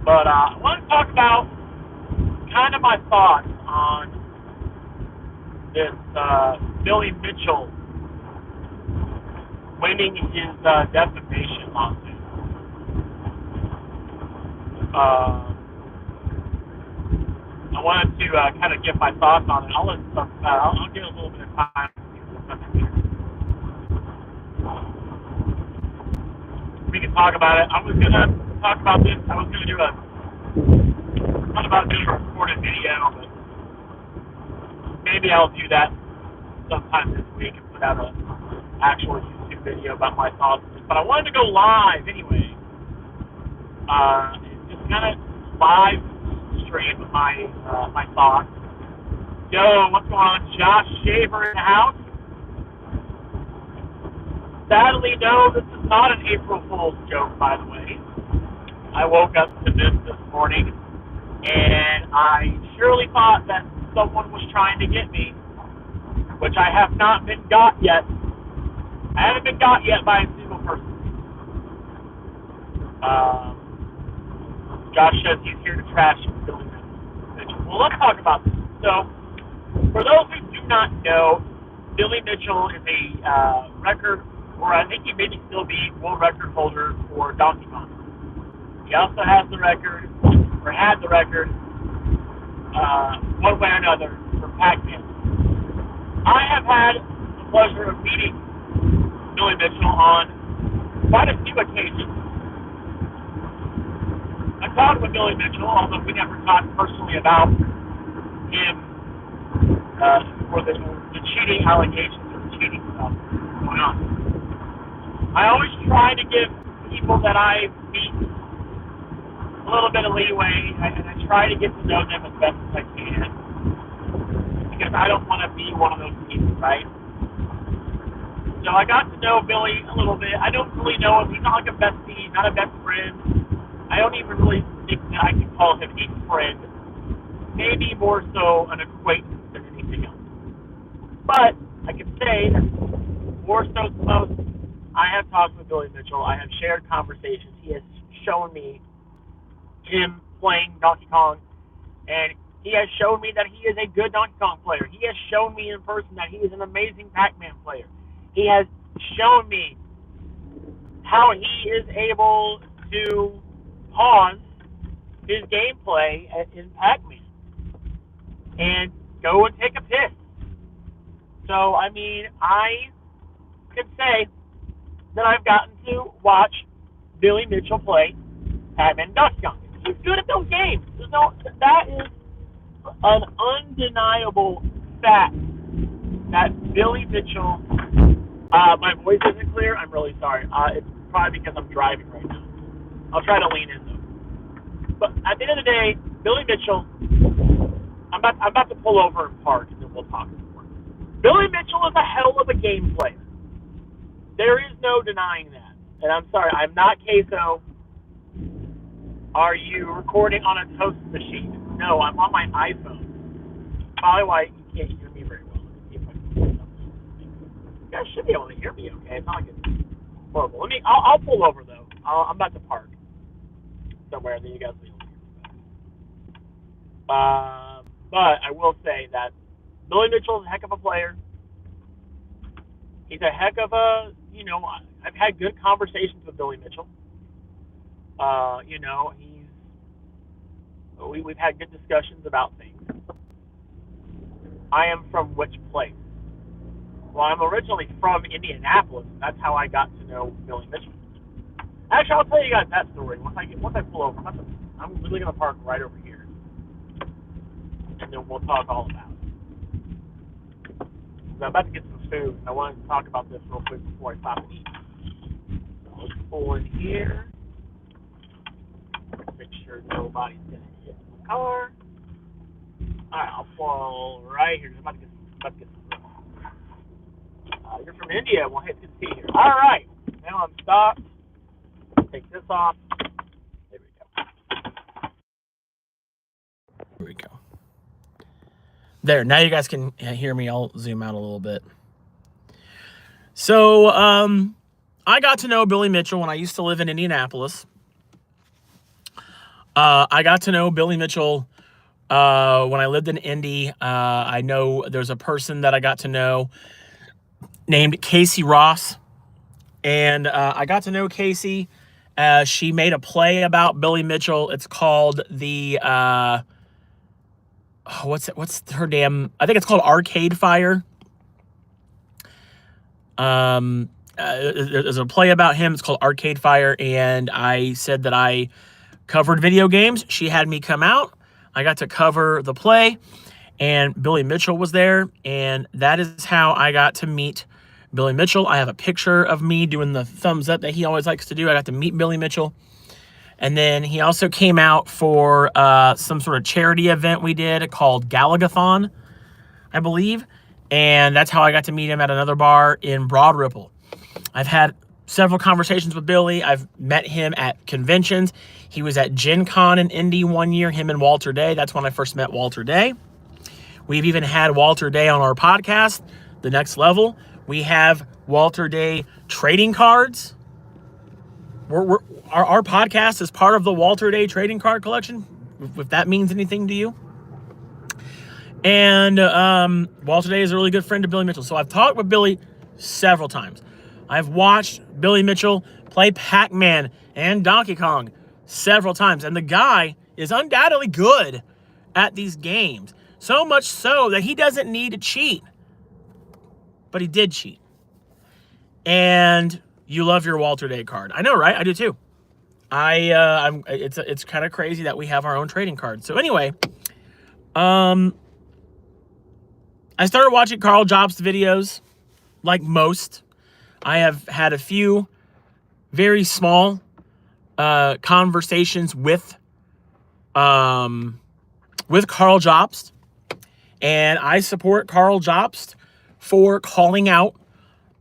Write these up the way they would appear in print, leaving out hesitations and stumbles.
But I want to talk about kind of my thoughts on this Billy Mitchell winning his defamation lawsuit. I wanted to kind of give my thoughts on it. I'll give a little bit of time. We can talk about it. I was gonna talk about this. I was gonna do not about doing a recorded video, but maybe I'll do that sometime this week and put out an actual YouTube video about my thoughts. But I wanted to go live anyway. Just kind of live stream my thoughts. Yo, what's going on? Josh Shaver in the house. Sadly, no, this is not an April Fool's joke, by the way. I woke up to this morning, and I surely thought that someone was trying to get me, which I have not been got yet. I haven't been got yet by a single person. Josh says he's here to trash Billy Mitchell. Well, let's talk about this. So, for those who do not know, Billy Mitchell is a record, or I think he may still be world record holder for Donkey Kong. He also has the record, or had the record, one way or another, for Pac-Man. I have had the pleasure of meeting Billy Mitchell on quite a few occasions. I talked with Billy Mitchell, although we never talked personally about him for the cheating allegations or the cheating stuff going on. I always try to give people that I meet a little bit of leeway, and I try to get to know them as best as I can, because I don't want to be one of those people, right? So I got to know Billy a little bit. I don't really know him. He's not like a bestie, not a best friend. I don't even really think that I can call him a friend. Maybe more so an acquaintance than anything else. But I can say that more so than most, I have talked with Billy Mitchell. I have shared conversations. He has shown me him playing Donkey Kong, and he has shown me that he is a good Donkey Kong player. He has shown me in person that he is an amazing Pac-Man player. He has shown me how he is able to pause his gameplay in Pac-Man and go and take a piss. So, I mean, I can say that I've gotten to watch Billy Mitchell play Pac-Man and Donkey Kong. He's good at those games. That is an undeniable fact that Billy Mitchell, my voice isn't clear. I'm really sorry. It's probably because I'm driving right now. I'll try to lean in though. But at the end of the day, Billy Mitchell, I'm about to pull over and park, and then we'll talk more. Billy Mitchell is a hell of a game player. There is no denying that. And I'm sorry, I'm not Queso. Are you recording on a toast machine? No, I'm on my iPhone. Probably why you can't hear me very well. Let me see if I can pull something. You guys should be able to hear me okay. It's not like it's horrible. I'll pull over though. I'm about to park somewhere, and then you guys will be able to hear me better. But I will say that Billy Mitchell is a heck of a player. He's a heck of a, I've had good conversations with Billy Mitchell. We've had good discussions about things. I am from which place? Well, I'm originally from Indianapolis. That's how I got to know Billy Mitchell. Actually, I'll tell you guys that story once I pull over. I'm really gonna park right over here, and then we'll talk all about it. So I'm about to get some food, and I wanted to talk about this real quick before I stop and eat. So let's pull in here. Make sure nobody's gonna hit the car. All right, I'll pull right here. I'm about to get some food. You're from India. Well, hey, it's good to see you here. All right, now I'm stopped. Take this off. There we go. There we go. There, now you guys can hear me. I'll zoom out a little bit. So, I got to know Billy Mitchell when I used to live in Indianapolis. I got to know Billy Mitchell when I lived in Indy. I know there's a person that I got to know named Casey Ross. And I got to know Casey. She made a play about Billy Mitchell. It's called the, what's her damn, I think it's called Arcade Fire. There's a play about him. It's called Arcade Fire. And I said that I covered video games. She had me come out. I got to cover the play. And Billy Mitchell was there. And that is how I got to meet Billy Mitchell. I have a picture of me doing the thumbs up that he always likes to do. I got to meet Billy Mitchell. And then he also came out for some sort of charity event we did called Galagathon, I believe. And that's how I got to meet him at another bar in Broad Ripple. I've had several conversations with Billy. I've met him at conventions. He was at Gen Con in Indy one year, him and Walter Day. That's when I first met Walter Day. We've even had Walter Day on our podcast, The Next Level. We have Walter Day trading cards. Our podcast is part of the Walter Day trading card collection, if that means anything to you. And Walter Day is a really good friend of Billy Mitchell. So I've talked with Billy several times. I've watched Billy Mitchell play Pac-Man and Donkey Kong several times. And the guy is undoubtedly good at these games. So much so that he doesn't need to cheat. But he did cheat. And you love your Walter Day card. I know, right? I do too. It's kind of crazy that we have our own trading cards. So anyway, I started watching Carl Jobst videos, like most. I have had a few very small conversations with Carl Jobst, and I support Carl Jobst for calling out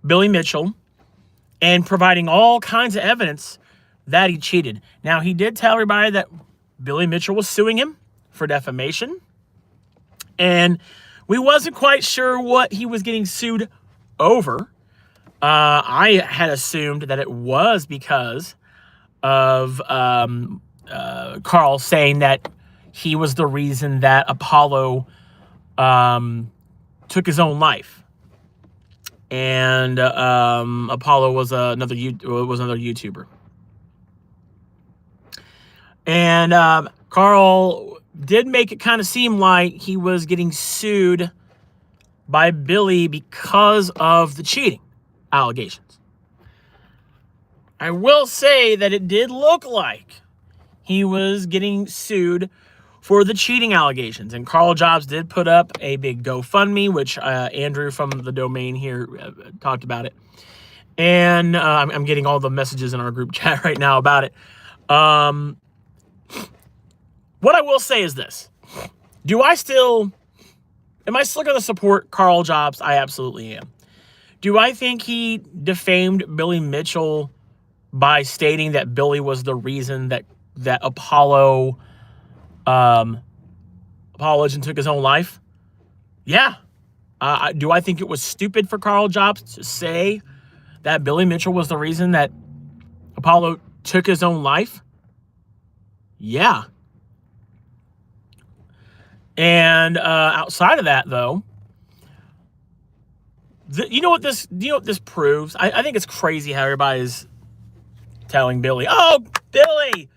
Billy Mitchell and providing all kinds of evidence that he cheated. Now, he did tell everybody that Billy Mitchell was suing him for defamation, and we wasn't quite sure what he was getting sued over. I had assumed that it was because of Carl saying that he was the reason that Apollo took his own life. And Apollo was another YouTuber. And Carl did make it kind of seem like he was getting sued by Billy because of the cheating allegations. I will say that it did look like he was getting sued for the cheating allegations. And Carl Jobst did put up a big GoFundMe, which Andrew from the domain here talked about it. And I'm getting all the messages in our group chat right now about it. What I will say is this. Am I still going to support Carl Jobst? I absolutely am. Do I think he defamed Billy Mitchell by stating that Billy was the reason that Apollo Legend took his own life? Yeah. Do I think it was stupid for Carl Jobst to say that Billy Mitchell was the reason that Apollo took his own life? Yeah. And outside of that, though, you know what this proves? I think it's crazy how everybody's telling Billy, "Oh, Billy,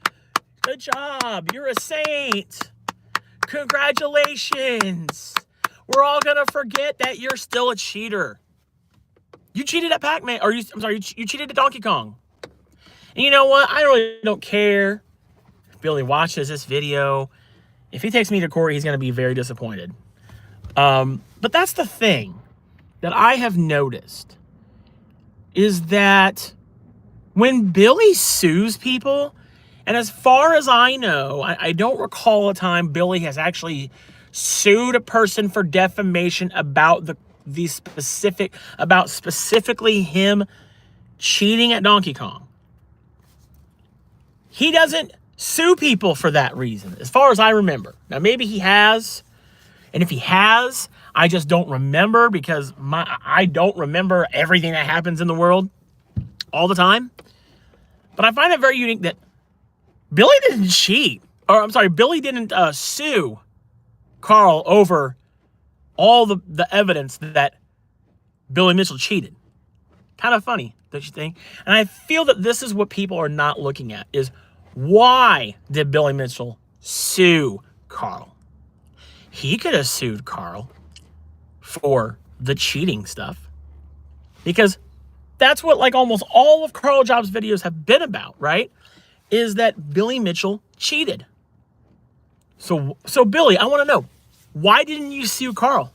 good job. You're a saint. Congratulations. We're all going to forget that you're still a cheater. You cheated at Pac-Man, or you cheated at Donkey Kong." And you know what? I really don't care if Billy watches this video. If he takes me to court, he's going to be very disappointed. But that's the thing that I have noticed is that when Billy sues people, and as far as I know, I don't recall a time Billy has actually sued a person for defamation about specifically him cheating at Donkey Kong. He doesn't sue people for that reason, as far as I remember. Now, maybe he has, and if he has, I just don't remember because I don't remember everything that happens in the world all the time. But I find it very unique that Billy didn't cheat. or I'm sorry, Billy didn't sue Carl over all the evidence that Billy Mitchell cheated. Kind of funny, don't you think? And I feel that this is what people are not looking at, is why did Billy Mitchell sue Carl? He could have sued Carl for the cheating stuff, because that's what like almost all of Carl Jobs' videos have been about, right? Is that Billy Mitchell cheated. So Billy, I want to know, why didn't you sue Carl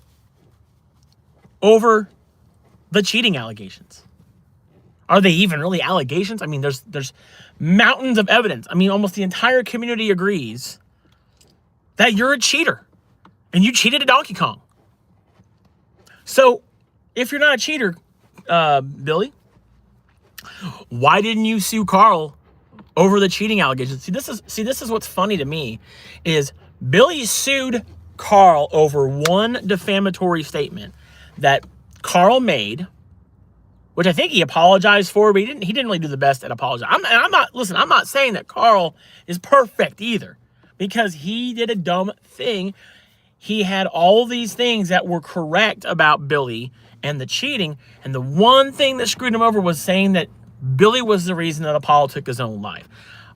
over the cheating allegations? Are they even really allegations? I mean, there's mountains of evidence. I mean, almost the entire community agrees that you're a cheater and you cheated at Donkey Kong. So if you're not a cheater, Billy, why didn't you sue Carl over the cheating allegations? See, this is what's funny to me, is Billy sued Carl over one defamatory statement that Carl made, which I think he apologized for, but he didn't really do the best at apologizing. I'm not saying that Carl is perfect either, because he did a dumb thing. He had all these things that were correct about Billy and the cheating, and the one thing that screwed him over was saying that Billy was the reason that Apollo took his own life.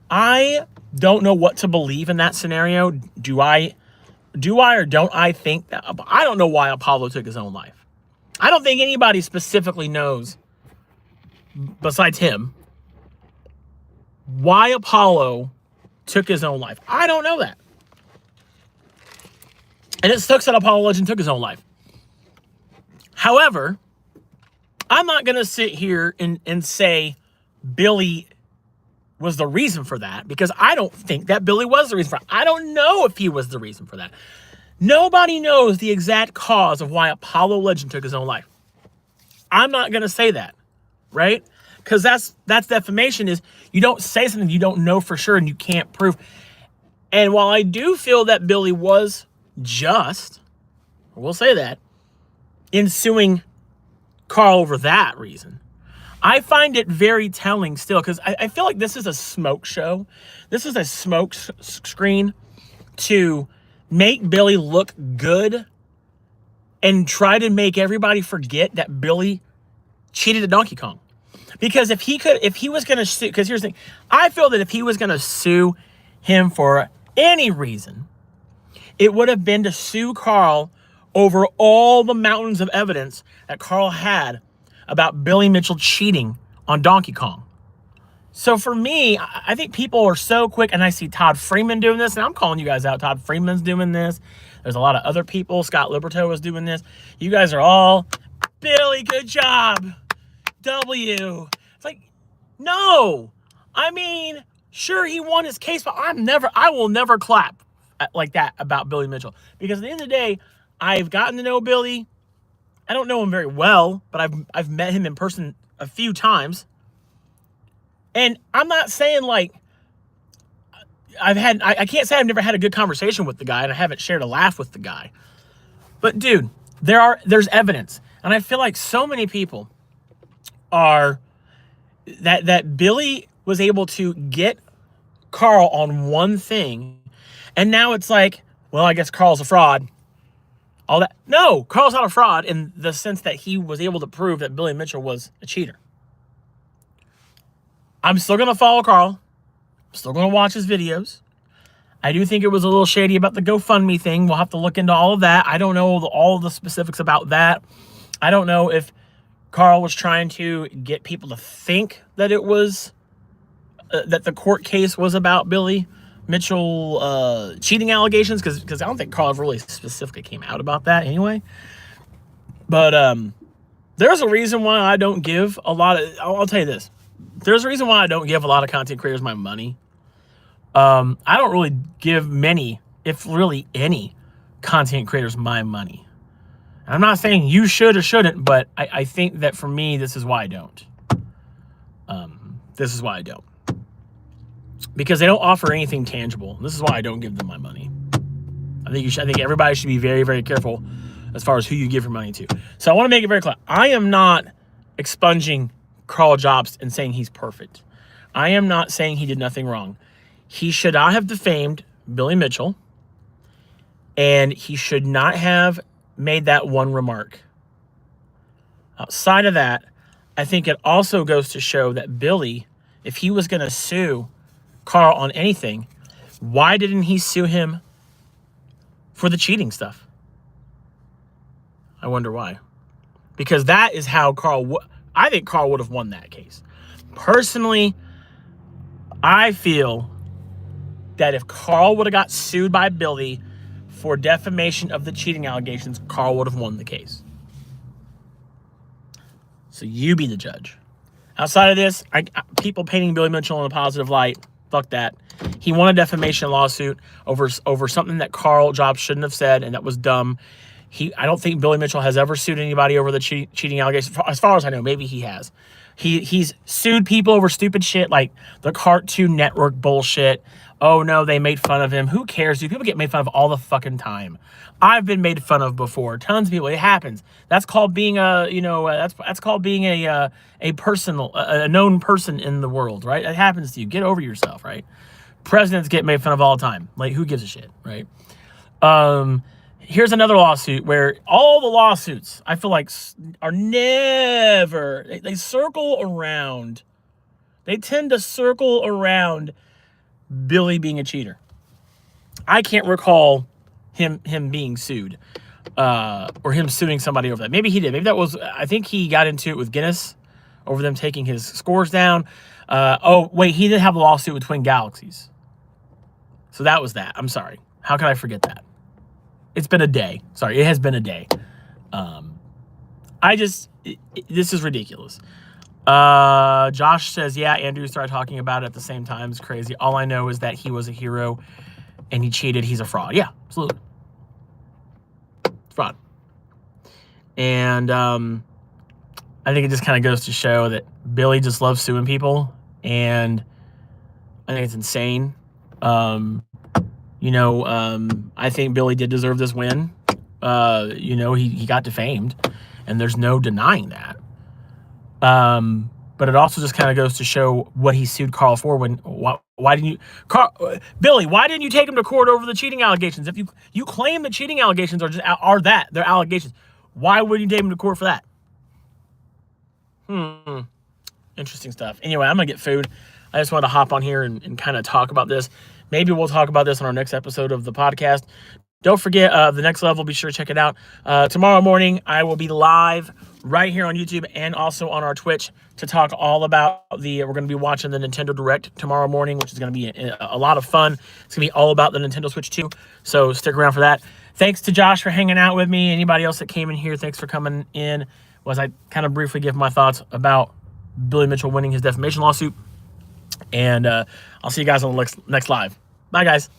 I don't know what to believe in that scenario. Do I or don't I think that? I don't know why Apollo took his own life. I don't think anybody specifically knows, besides him, why Apollo took his own life. I don't know that. And it sucks that Apollo Legend took his own life. However, I'm not going to sit here and say Billy was the reason for that, because I don't think that Billy was the reason for it. I don't know if he was the reason for that. Nobody knows the exact cause of why Apollo Legend took his own life. I'm not going to say that, right? Because that's defamation, is you don't say something you don't know for sure and you can't prove. And while I do feel that Billy was just, we'll say that, in suing Carl over that reason, I find it very telling still, because I feel like this is a smoke show. This is a smoke screen to make Billy look good and try to make everybody forget that Billy cheated at Donkey Kong. Because if he was going to sue, because here's the thing, I feel that if he was going to sue him for any reason, it would have been to sue Carl over all the mountains of evidence that Carl had about Billy Mitchell cheating on Donkey Kong. So for me, I think people are so quick, and I see Todd Freeman doing this, and I'm calling you guys out. Todd Freeman's doing this. There's a lot of other people. Scott Liberto is doing this. You guys are all, Billy, good job. W. It's like, no. I mean, sure, he won his case, but I will never clap like that about Billy Mitchell. Because at the end of the day, I've gotten to know Billy. I don't know him very well, but I've met him in person a few times. And I'm not saying like I can't say I've never had a good conversation with the guy and I haven't shared a laugh with the guy. But dude, there's evidence. And I feel like so many people are that Billy was able to get Carl on one thing, and now it's like, well, I guess Carl's a fraud. All that. No, Carl's not a fraud in the sense that he was able to prove that Billy Mitchell was a cheater. I'm still going to follow Carl. I'm still going to watch his videos. I do think it was a little shady about the GoFundMe thing. We'll have to look into all of that. I don't know all the specifics about that. I don't know if Carl was trying to get people to think that it was, that the court case was about Billy Mitchell cheating allegations, because I don't think Carl really specifically came out about that anyway. But there's a reason why I don't give a lot of, I'll tell you this. There's a reason why I don't give a lot of content creators my money. I don't really give many, if really any, content creators my money. And I'm not saying you should or shouldn't, but I think that for me, this is why I don't. This is why I don't. Because they don't offer anything tangible. This is why I don't give them my money. I think everybody should be very, very careful as far as who you give your money to. So I want to make it very clear. I am not expunging Carl Jobs and saying he's perfect. I am not saying he did nothing wrong. He should not have defamed Billy Mitchell, and he should not have made that one remark. Outside of that, I think it also goes to show that Billy, if he was going to sue Carl on anything, why didn't he sue him for the cheating stuff? I wonder why. Because that is how I think Carl would have won that case. Personally, I feel that if Carl would have got sued by Billy for defamation of the cheating allegations, Carl would have won the case. So you be the judge. Outside of this, people painting Billy Mitchell in a positive light, fuck that. He won a defamation lawsuit over something that Carl Jobs shouldn't have said, and that was dumb. I don't think Billy Mitchell has ever sued anybody over the cheating allegations. As far as I know, maybe he has. He's sued people over stupid shit like the Cartoon Network bullshit. Oh no, they made fun of him. Who cares, dude? People get made fun of all the fucking time. I've been made fun of before. Tons of people. It happens. That's called being that's called being a known person in the world, right? It happens to you. Get over yourself, right? Presidents get made fun of all the time. Like, who gives a shit, right? Here's another lawsuit where all the lawsuits, I feel like, are never, they circle around. They tend to circle around Billy being a cheater. I can't recall him being sued or him suing somebody over that. Maybe he did. Maybe that was, I think he got into it with Guinness over them taking his scores down. Oh, wait, he did have a lawsuit with Twin Galaxies. So that was that. I'm sorry. How could I forget that? It's been a day. Sorry, it has been a day. This is ridiculous. Josh says, yeah, Andrew started talking about it at the same time. It's crazy. All I know is that he was a hero and he cheated. He's a fraud. Yeah, absolutely. It's fraud. And I think it just kind of goes to show that Billy just loves suing people. And I think it's insane. I think Billy did deserve this win. He got defamed, and there's no denying that. But it also just kind of goes to show what he sued Carl for. Why didn't you, Billy? Why didn't you take him to court over the cheating allegations? If you claim the cheating allegations they're allegations, why wouldn't you take him to court for that? Interesting stuff. Anyway, I'm gonna get food. I just wanted to hop on here and kind of talk about this. Maybe we'll talk about this on our next episode of the podcast. Don't forget the next level. Be sure to check it out. Tomorrow morning, I will be live right here on YouTube and also on our Twitch to talk all about we're going to be watching the Nintendo Direct tomorrow morning, which is going to be a lot of fun. It's going to be all about the Nintendo Switch 2. So stick around for that. Thanks to Josh for hanging out with me. Anybody else that came in here, thanks for coming in. I kind of briefly give my thoughts about Billy Mitchell winning his defamation lawsuit. And I'll see you guys on the next live. Bye, guys.